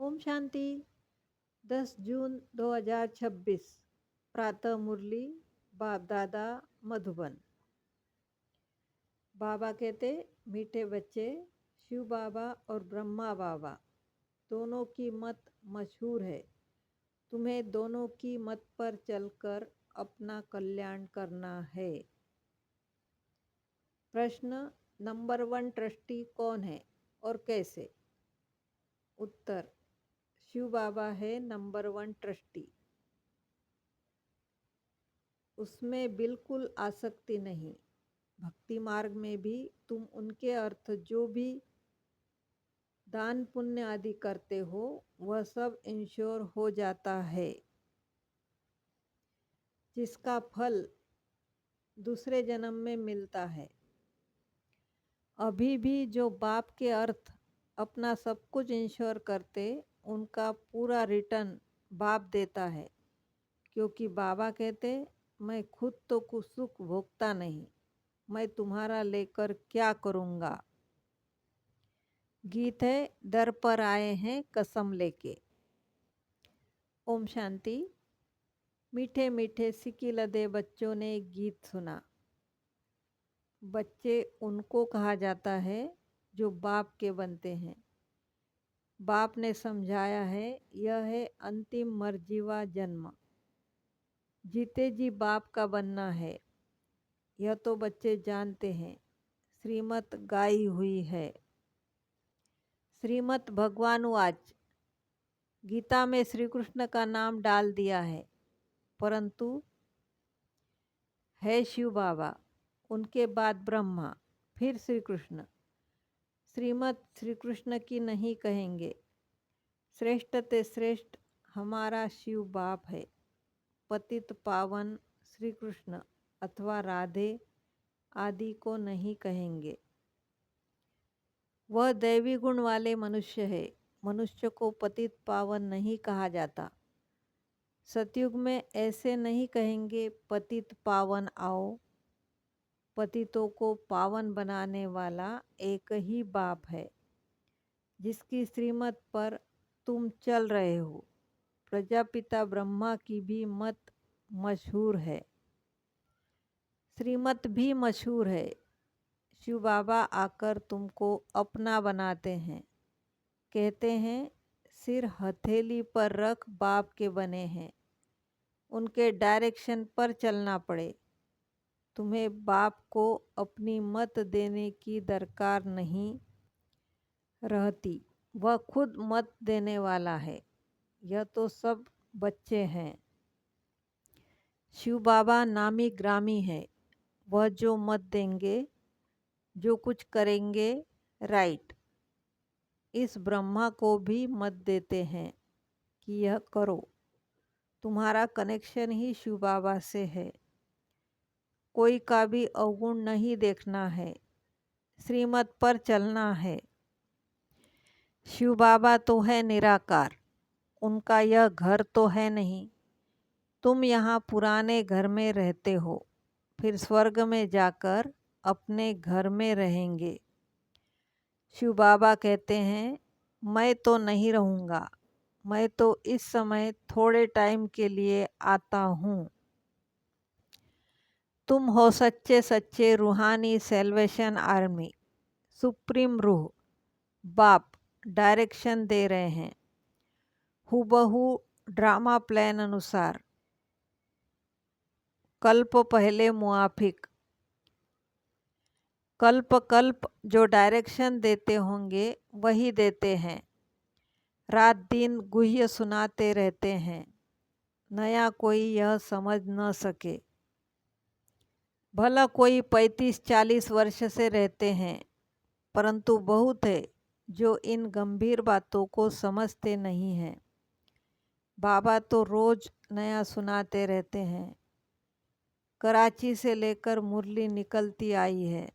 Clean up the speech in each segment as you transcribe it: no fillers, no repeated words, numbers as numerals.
ओम शांति। 10 जून 2026 प्रातः मुरली बाप दादा मधुबन। बाबा कहते, मीठे बच्चे, शिव बाबा और ब्रह्मा बाबा दोनों की मत मशहूर है। तुम्हें दोनों की मत पर चलकर अपना कल्याण करना है। प्रश्न, नंबर 1 ट्रस्टी कौन है और कैसे? उत्तर, शिव बाबा है नंबर 1 ट्रस्टी। उसमें बिल्कुल आसक्ति नहीं। भक्ति मार्ग में भी तुम उनके अर्थ जो भी दान पुण्य आदि करते हो वह सब इंश्योर हो जाता है, जिसका फल दूसरे जन्म में मिलता है। अभी भी जो बाप के अर्थ अपना सब कुछ इंश्योर करते, उनका पूरा रिटर्न बाप देता है, क्योंकि बाबा कहते, मैं खुद तो कुछ सुख भोगता नहीं, मैं तुम्हारा लेकर क्या करूँगा। गीत है, दर पर आए हैं कसम लेके। ओम शांति। मीठे मीठे सिकिलदे बच्चों ने एक गीत सुना। बच्चे उनको कहा जाता है जो बाप के बनते हैं। बाप ने समझाया है, यह है अंतिम मर्जीवा जन्म, जीते जी बाप का बनना है। यह तो बच्चे जानते हैं, श्रीमत गाई हुई है। श्रीमत भगवानुवाच, गीता में श्री कृष्ण का नाम डाल दिया है, परंतु है शिव बाबा, उनके बाद ब्रह्मा, फिर श्री कृष्ण। श्रीमत श्री कृष्ण की नहीं कहेंगे। श्रेष्ठ ते श्रेष्ठ हमारा शिव बाप है। पतित पावन श्री कृष्ण अथवा राधे आदि को नहीं कहेंगे। वह दैवी गुण वाले मनुष्य है। मनुष्य को पतित पावन नहीं कहा जाता। सतयुग में ऐसे नहीं कहेंगे, पतित पावन आओ। पतितों को पावन बनाने वाला एक ही बाप है, जिसकी श्रीमत पर तुम चल रहे हो। प्रजापिता ब्रह्मा की भी मत मशहूर है, श्रीमत भी मशहूर है। शिव बाबा आकर तुमको अपना बनाते हैं, कहते हैं सिर हथेली पर रख बाप के बने हैं, उनके डायरेक्शन पर चलना पड़े। तुम्हें बाप को अपनी मत देने की दरकार नहीं रहती, वह खुद मत देने वाला है। यह तो सब बच्चे हैं। शिव बाबा नामी ग्रामी है, वह जो मत देंगे, जो कुछ करेंगे राइट। इस ब्रह्मा को भी मत देते हैं कि यह करो। तुम्हारा कनेक्शन ही शिव बाबा से है। कोई का भी अवगुण नहीं देखना है, श्रीमत पर चलना है। शिव बाबा तो है निराकार, उनका यह घर तो है नहीं। तुम यहाँ पुराने घर में रहते हो, फिर स्वर्ग में जाकर अपने घर में रहेंगे। शिव बाबा कहते हैं, मैं तो नहीं रहूँगा, मैं तो इस समय थोड़े टाइम के लिए आता हूँ। तुम हो सच्चे सच्चे रूहानी सेल्वेशन आर्मी। सुप्रीम रूह बाप डायरेक्शन दे रहे हैं, हूबहू ड्रामा प्लान अनुसार। कल्प पहले मुआफिक, कल्प कल्प जो डायरेक्शन देते होंगे वही देते हैं। रात दिन गुह्य सुनाते रहते हैं, नया कोई यह समझ न सके। भला कोई 35-40 वर्ष से रहते हैं, परंतु बहुत है जो इन गंभीर बातों को समझते नहीं हैं। बाबा तो रोज नया सुनाते रहते हैं। कराची से लेकर मुरली निकलती आई है।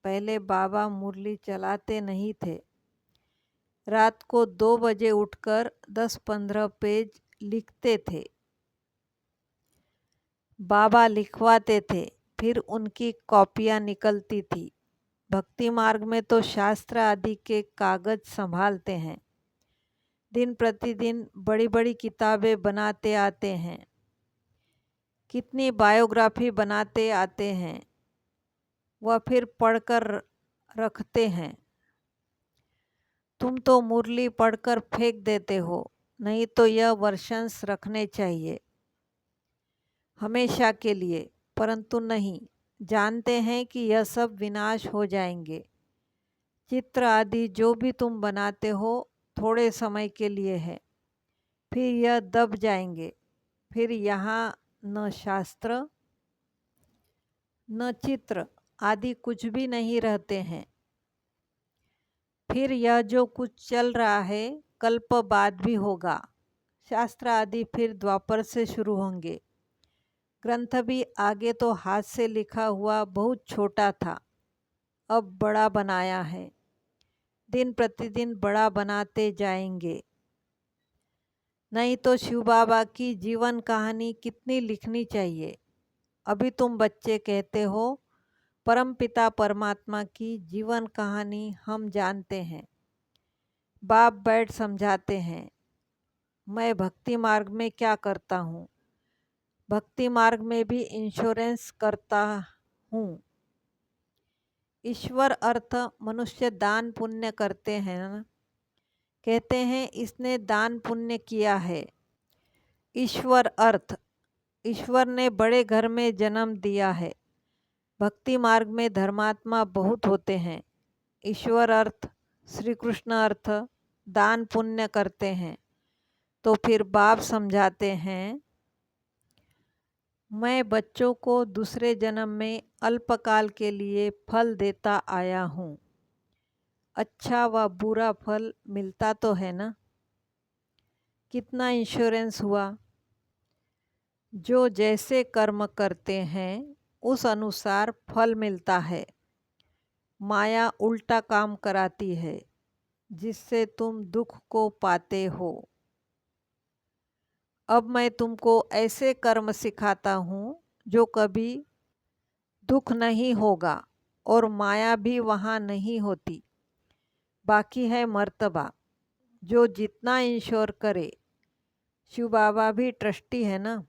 पहले बाबा मुरली चलाते नहीं थे। रात को 2 बजे उठकर 10-15 पेज लिखते थे। बाबा लिखवाते थे, फिर उनकी कॉपियाँ निकलती थी। भक्ति मार्ग में तो शास्त्र आदि के कागज संभालते हैं। दिन प्रतिदिन बड़ी बड़ी किताबें बनाते आते हैं, कितनी बायोग्राफी बनाते आते हैं, वह फिर पढ़कर रखते हैं। तुम तो मुरली पढ़कर फेंक देते हो, नहीं तो यह वर्षंस रखने चाहिए हमेशा के लिए, परंतु नहीं, जानते हैं कि यह सब विनाश हो जाएंगे। चित्र आदि जो भी तुम बनाते हो थोड़े समय के लिए है, फिर यह दब जाएंगे। फिर यहाँ न शास्त्र न चित्र आदि कुछ भी नहीं रहते हैं। फिर यह जो कुछ चल रहा है कल्प बाद भी होगा। शास्त्र आदि फिर द्वापर से शुरू होंगे। ग्रंथ भी आगे तो हाथ से लिखा हुआ बहुत छोटा था, अब बड़ा बनाया है, दिन प्रतिदिन बड़ा बनाते जाएंगे। नहीं तो शिव बाबा की जीवन कहानी कितनी लिखनी चाहिए। अभी तुम बच्चे कहते हो परमपिता परमात्मा की जीवन कहानी हम जानते हैं। बाप बैठ समझाते हैं। मैं भक्ति मार्ग में क्या करता हूँ, भक्ति मार्ग में भी इंश्योरेंस करता हूँ। ईश्वर अर्थ मनुष्य दान पुण्य करते हैं ना, कहते हैं इसने दान पुण्य किया है। ईश्वर अर्थ ईश्वर ने बड़े घर में जन्म दिया है। भक्ति मार्ग में धर्मात्मा बहुत होते हैं। ईश्वर अर्थ श्री कृष्ण अर्थ दान पुण्य करते हैं। तो फिर बाप समझाते हैं, मैं बच्चों को दूसरे जन्म में अल्पकाल के लिए फल देता आया हूँ। अच्छा व बुरा फल मिलता तो है ना। कितना इंश्योरेंस हुआ। जो जैसे कर्म करते हैं उस अनुसार फल मिलता है। माया उल्टा काम कराती है, जिससे तुम दुख को पाते हो। अब मैं तुमको ऐसे कर्म सिखाता हूँ जो कभी दुख नहीं होगा और माया भी वहाँ नहीं होती। बाकी है मर्तबा, जो जितना इंश्योर करे। शिव बाबा भी ट्रस्टी है ना,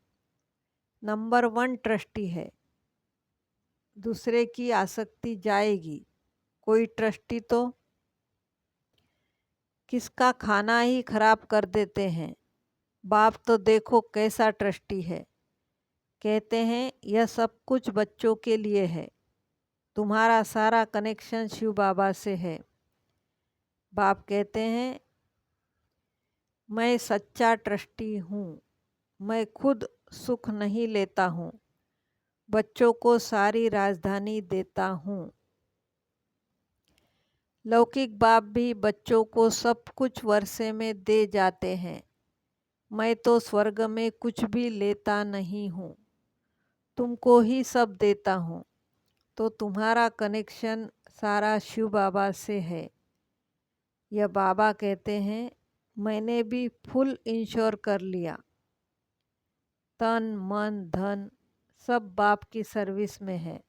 नंबर 1 ट्रस्टी है। दूसरे की आसक्ति जाएगी। कोई ट्रस्टी तो किसका खाना ही खराब कर देते हैं। बाप तो देखो कैसा ट्रस्टी है। कहते हैं यह सब कुछ बच्चों के लिए है, तुम्हारा सारा कनेक्शन शिव बाबा से है। बाप कहते हैं मैं सच्चा ट्रस्टी हूँ, मैं खुद सुख नहीं लेता हूँ, बच्चों को सारी राजधानी देता हूँ। लौकिक बाप भी बच्चों को सब कुछ वर्षे में दे जाते हैं। मैं तो स्वर्ग में कुछ भी लेता नहीं हूँ, तुमको ही सब देता हूँ। तो तुम्हारा कनेक्शन सारा शिव बाबा से है। यह बाबा कहते हैं मैंने भी फुल इंश्योर कर लिया। तन मन धन सब बाप की सर्विस में है।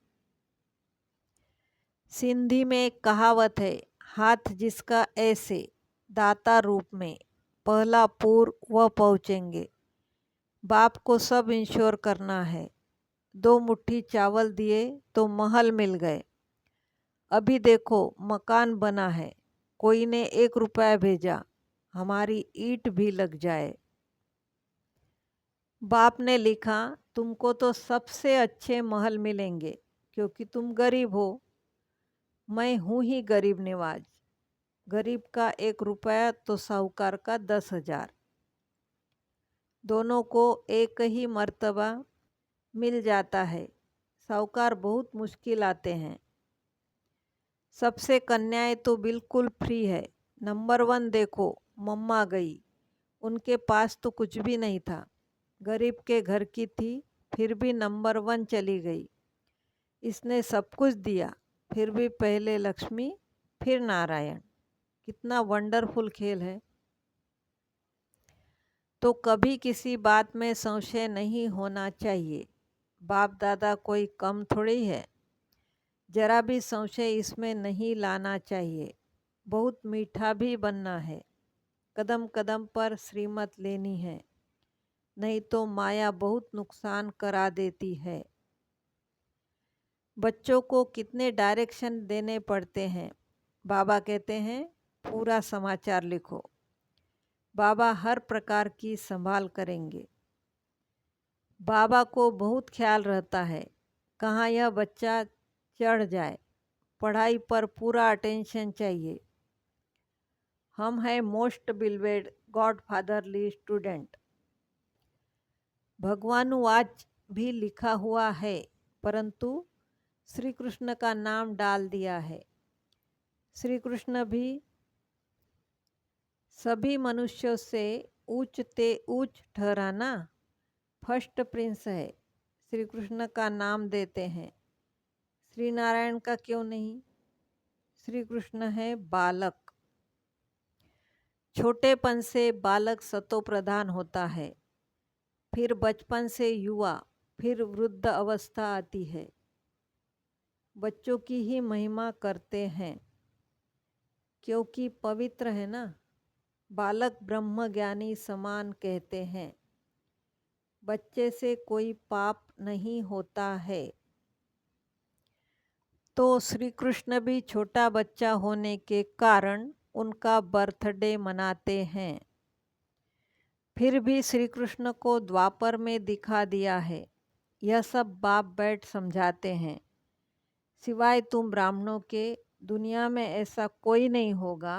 सिंधी में एक कहावत है, हाथ जिसका ऐसे दाता रूप में, पहला पूर वह पहुँचेंगे। बाप को सब इंश्योर करना है। 2 मुट्ठी चावल दिए तो महल मिल गए। अभी देखो मकान बना है, कोई ने 1 रुपया भेजा, हमारी ईंट भी लग जाए। बाप ने लिखा तुमको तो सबसे अच्छे महल मिलेंगे क्योंकि तुम गरीब हो। मैं हूँ ही गरीब निवाज। गरीब का 1 रुपया तो साहूकार का 10,000। दोनों को एक ही मर्तबा मिल जाता है। साहूकार बहुत मुश्किल आते हैं। सबसे कन्याएं तो बिल्कुल फ्री है। नंबर 1 देखो मम्मा गई, उनके पास तो कुछ भी नहीं था, गरीब के घर की थी, फिर भी नंबर 1 चली गई। इसने सब कुछ दिया, फिर भी पहले लक्ष्मी फिर नारायण। कितना वंडरफुल खेल है। तो कभी किसी बात में संशय नहीं होना चाहिए। बाप दादा कोई कम थोड़ी है, जरा भी संशय इसमें नहीं लाना चाहिए। बहुत मीठा भी बनना है। कदम कदम पर श्रीमत लेनी है, नहीं तो माया बहुत नुकसान करा देती है। बच्चों को कितने डायरेक्शन देने पड़ते हैं। बाबा कहते हैं पूरा समाचार लिखो। बाबा हर प्रकार की संभाल करेंगे। बाबा को बहुत ख्याल रहता है कहाँ यह बच्चा चढ़ जाए। पढ़ाई पर पूरा अटेंशन चाहिए। हम हैं most beloved God fatherly student. भगवानुवाच भी लिखा हुआ है, परंतु श्री कृष्ण का नाम डाल दिया है। श्री कृष्ण भी सभी मनुष्यों से ऊंचते ऊंच ठहराना फर्स्ट प्रिंस है। श्री कृष्ण का नाम देते हैं, श्री नारायण का क्यों नहीं। श्री कृष्ण है बालक। छोटेपन से बालक सतो प्रधान होता है, फिर बचपन से युवा, फिर वृद्ध अवस्था आती है। बच्चों की ही महिमा करते हैं क्योंकि पवित्र है ना। बालक ब्रह्म ज्ञानी समान कहते हैं। बच्चे से कोई पाप नहीं होता है। तो श्री कृष्ण भी छोटा बच्चा होने के कारण उनका बर्थडे मनाते हैं। फिर भी श्री कृष्ण को द्वापर में दिखा दिया है। यह सब बाप बैठ समझाते हैं। सिवाय तुम ब्राह्मणों के दुनिया में ऐसा कोई नहीं होगा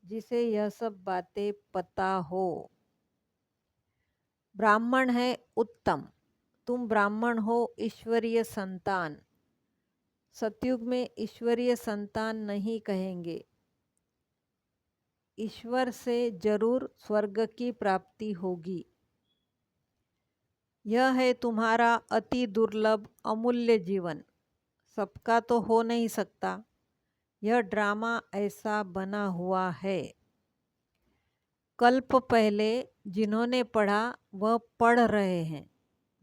जिसे यह सब बातें पता हो। ब्राह्मण है उत्तम। तुम ब्राह्मण हो ईश्वरीय संतान। सतयुग में ईश्वरीय संतान नहीं कहेंगे। ईश्वर से जरूर स्वर्ग की प्राप्ति होगी। यह है तुम्हारा अति दुर्लभ अमूल्य जीवन। सबका तो हो नहीं सकता। यह ड्रामा ऐसा बना हुआ है। कल्प पहले जिन्होंने पढ़ा वह पढ़ रहे हैं।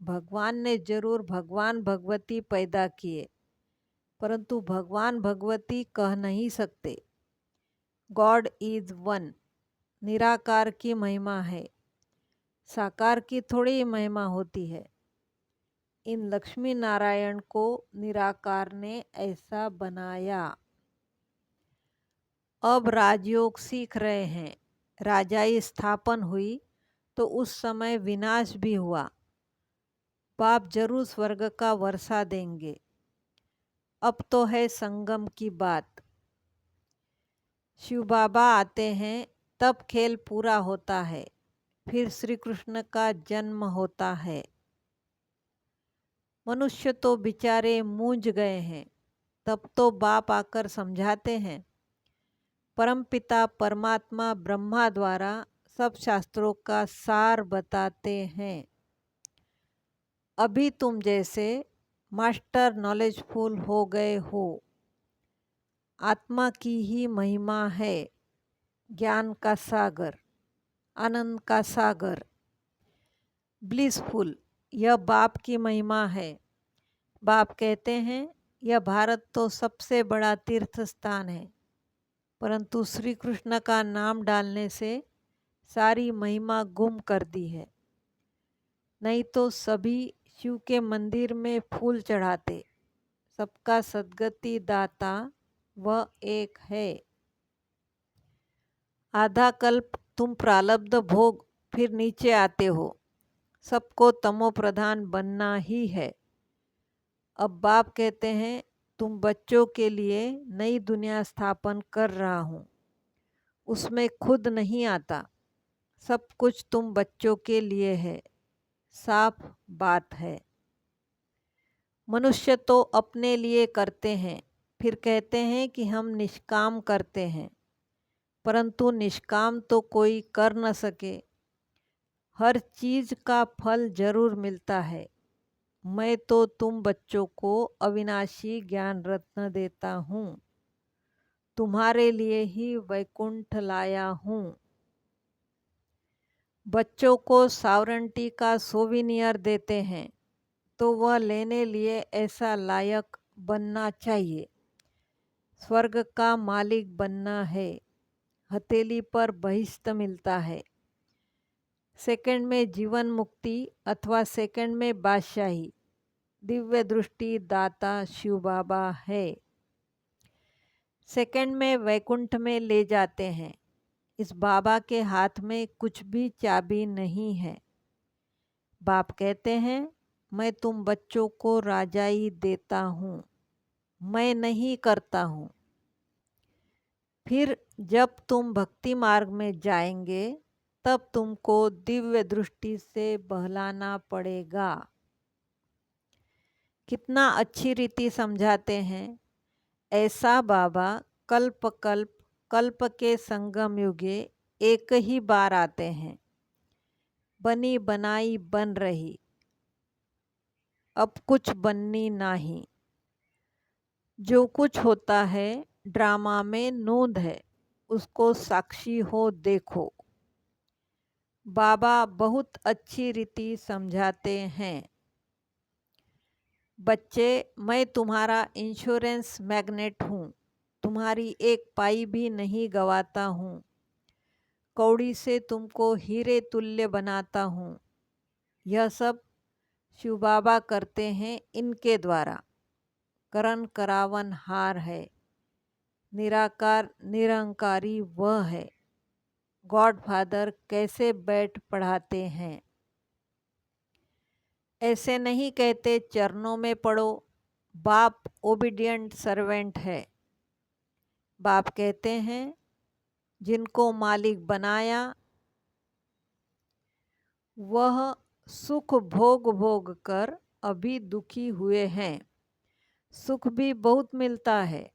भगवान ने जरूर भगवान भगवती पैदा किए, परंतु भगवान भगवती कह नहीं सकते। God is one. निराकार की महिमा है, साकार की थोड़ी महिमा होती है। इन लक्ष्मी नारायण को निराकार ने ऐसा बनाया। अब राजयोग सीख रहे हैं। राजाई स्थापन हुई तो उस समय विनाश भी हुआ। बाप जरूर स्वर्ग का वर्षा देंगे। अब तो है संगम की बात। शिव बाबा आते हैं तब खेल पूरा होता है। फिर श्री कृष्ण का जन्म होता है। मनुष्य तो बेचारे मूंझ गए हैं। तब तो बाप आकर समझाते हैं। परमपिता परमात्मा ब्रह्मा द्वारा सब शास्त्रों का सार बताते हैं। अभी तुम जैसे मास्टर नॉलेजफुल हो गए हो। आत्मा की ही महिमा है। ज्ञान का सागर, आनंद का सागर, ब्लिसफुल, यह बाप की महिमा है। बाप कहते हैं यह भारत तो सबसे बड़ा तीर्थ स्थान है, परंतु श्री कृष्ण का नाम डालने से सारी महिमा गुम कर दी है। नहीं तो सभी शिव के मंदिर में फूल चढ़ाते। सबका सद्गति दाता वह एक है। आधा कल्प तुम प्रारब्ध भोग फिर नीचे आते हो। सबको तमो प्रधान बनना ही है। अब बाप कहते हैं तुम बच्चों के लिए नई दुनिया स्थापन कर रहा हूँ। उसमें खुद नहीं आता। सब कुछ तुम बच्चों के लिए है। साफ बात है। मनुष्य तो अपने लिए करते हैं, फिर कहते हैं कि हम निष्काम करते हैं, परंतु निष्काम तो कोई कर न सके। हर चीज का फल जरूर मिलता है। मैं तो तुम बच्चों को अविनाशी ज्ञान रत्न देता हूँ। तुम्हारे लिए ही वैकुंठ लाया हूँ। बच्चों को सॉवरेंटी का सोविनियर देते हैं तो वह लेने लिए ऐसा लायक बनना चाहिए। स्वर्ग का मालिक बनना है। हथेली पर बहिष्त मिलता है। सेकंड में जीवन मुक्ति अथवा सेकंड में बादशाही, दिव्य दृष्टि दाता शिव बाबा है। सेकंड में वैकुंठ में ले जाते हैं। इस बाबा के हाथ में कुछ भी चाबी नहीं है। बाप कहते हैं, मैं तुम बच्चों को राजाई देता हूँ, मैं नहीं करता हूँ। फिर जब तुम भक्ति मार्ग में जाएंगे तब तुमको दिव्य दृष्टि से बहलाना पड़ेगा। कितना अच्छी रीति समझाते हैं। ऐसा बाबा कल्प कल्प कल्प के संगम युगे एक ही बार आते हैं। बनी बनाई बन रही, अब कुछ बननी नहीं। जो कुछ होता है ड्रामा में नोंद है, उसको साक्षी हो देखो। बाबा बहुत अच्छी रीति समझाते हैं। बच्चे, मैं तुम्हारा इंश्योरेंस मैग्नेट हूँ, तुम्हारी एक पाई भी नहीं गवाता हूँ। कौड़ी से तुमको हीरे तुल्य बनाता हूँ। यह सब शिव बाबा करते हैं इनके द्वारा। करण करावन हार है, निराकार निरंकारी वह है। गॉड फादर कैसे बैठ पढ़ाते हैं। ऐसे नहीं कहते चरणों में पढ़ो, बाप ओबीडियंट सर्वेंट है। बाप कहते हैं, जिनको मालिक बनाया वह सुख भोग भोग कर अभी दुखी हुए हैं। सुख भी बहुत मिलता है।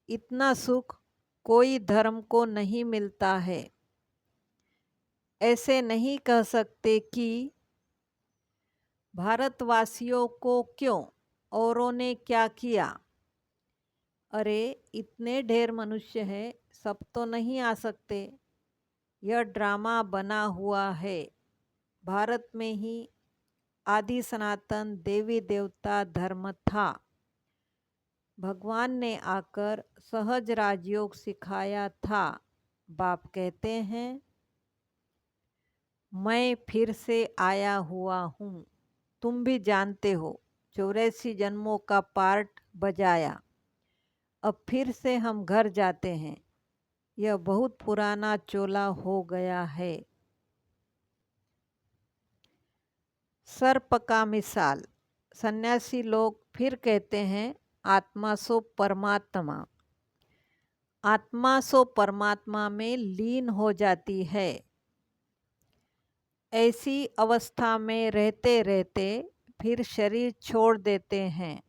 इतना सुख कोई धर्म को नहीं मिलता है। ऐसे नहीं कह सकते कि भारतवासियों को क्यों, औरों ने क्या किया। अरे इतने ढेर मनुष्य हैं, सब तो नहीं आ सकते। यह ड्रामा बना हुआ है। भारत में ही आदि सनातन देवी देवता धर्म था। भगवान ने आकर सहज राजयोग सिखाया था। बाप कहते हैं, मैं फिर से आया हुआ हूँ। तुम भी जानते हो, 84 जन्मों का पार्ट बजाया। अब फिर से हम घर जाते हैं। यह बहुत पुराना चोला हो गया है। सर्प का मिसाल। सन्यासी लोग फिर कहते हैं, आत्मा सो परमात्मा। आत्मा सो परमात्मा में लीन हो जाती है। ऐसी अवस्था में रहते रहते फिर शरीर छोड़ देते हैं।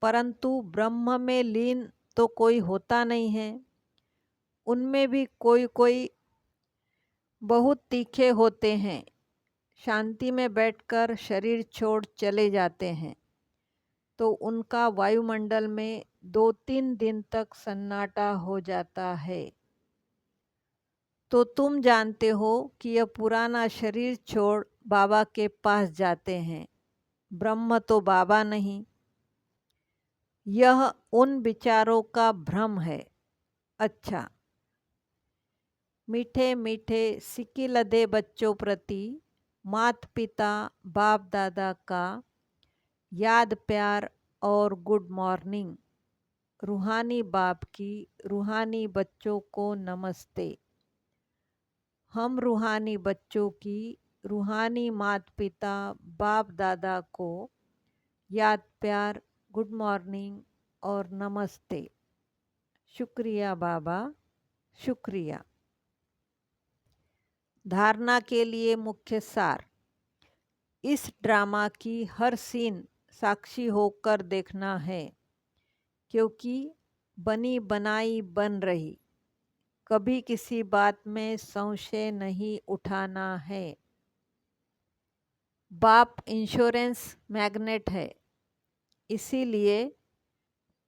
परंतु ब्रह्म में लीन तो कोई होता नहीं है। उनमें भी कोई कोई बहुत तीखे होते हैं। शांति में बैठकर शरीर छोड़ चले जाते हैं तो उनका वायुमंडल में 2-3 दिन तक सन्नाटा हो जाता है। तो तुम जानते हो कि यह पुराना शरीर छोड़ बाबा के पास जाते हैं। ब्रह्म तो बाबा नहीं। यह उन विचारों का भ्रम है। अच्छा, मीठे मीठे सिक्की लदे बच्चों प्रति मात पिता बाप दादा का याद प्यार और गुड मॉर्निंग। रूहानी बाप की रूहानी बच्चों को नमस्ते। हम रूहानी बच्चों की रूहानी मात पिता बाप दादा को याद प्यार गुड मॉर्निंग और नमस्ते। शुक्रिया बाबा, शुक्रिया। धारणा के लिए मुख्य सार। इस ड्रामा की हर सीन साक्षी होकर देखना है, क्योंकि बनी बनाई बन रही। कभी किसी बात में संशय नहीं उठाना है। बाप इंश्योरेंस मैग्नेट है, इसीलिए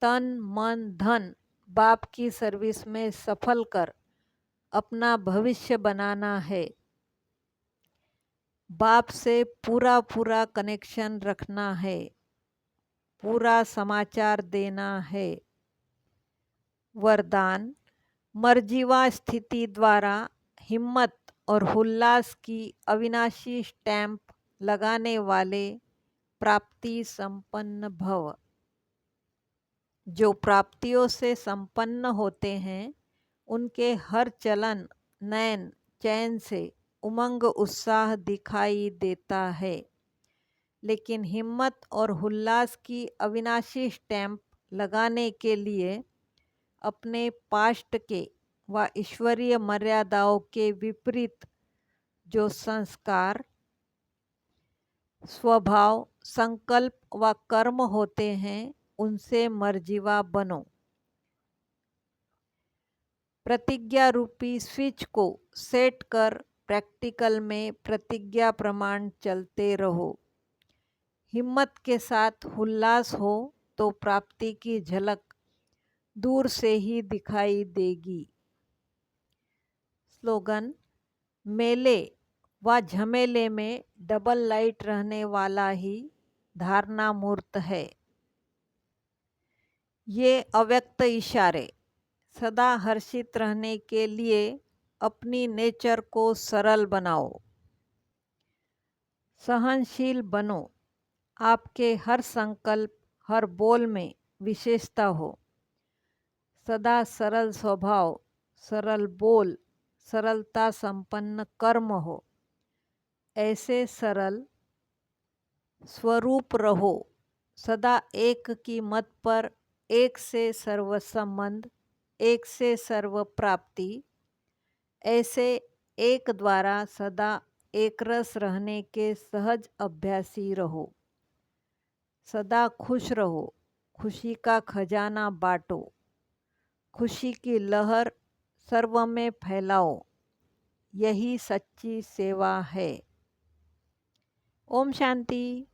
तन मन धन बाप की सर्विस में सफल कर अपना भविष्य बनाना है। बाप से पूरा पूरा कनेक्शन रखना है, पूरा समाचार देना है। वरदान। मर्जीवा स्थिति द्वारा हिम्मत और उल्लास की अविनाशी स्टैंप लगाने वाले प्राप्ति संपन्न भव। जो प्राप्तियों से संपन्न होते हैं उनके हर चलन नयन चैन से उमंग उत्साह दिखाई देता है, लेकिन हिम्मत और उल्लास की अविनाशी स्टैंप लगाने के लिए अपने पास्ट के व ईश्वरीय मर्यादाओं के विपरीत जो संस्कार, स्वभाव, संकल्प व कर्म होते हैं उनसे मर्जीवा बनो। प्रतिज्ञा रूपी स्विच को सेट कर प्रैक्टिकल में प्रतिज्ञा प्रमाण चलते रहो। हिम्मत के साथ उल्लास हो तो प्राप्ति की झलक दूर से ही दिखाई देगी। स्लोगन। मेले व झमेले में डबल लाइट रहने वाला ही धारणा मूर्त है। ये अव्यक्त इशारे। सदा हर्षित रहने के लिए अपनी नेचर को सरल बनाओ। सहनशील बनो। आपके हर संकल्प, हर बोल में विशेषता हो। सदा सरल स्वभाव, सरल बोल, सरलता संपन्न कर्म हो। ऐसे सरल स्वरूप रहो। सदा एक की मत पर एक से सर्व संबंध, एक से सर्व प्राप्ति, ऐसे एक द्वारा सदा एक रस रहने के सहज अभ्यासी रहो। सदा खुश रहो। खुशी का खजाना बांटो। खुशी की लहर सर्व में फैलाओ। यही सच्ची सेवा है। ओम शांति।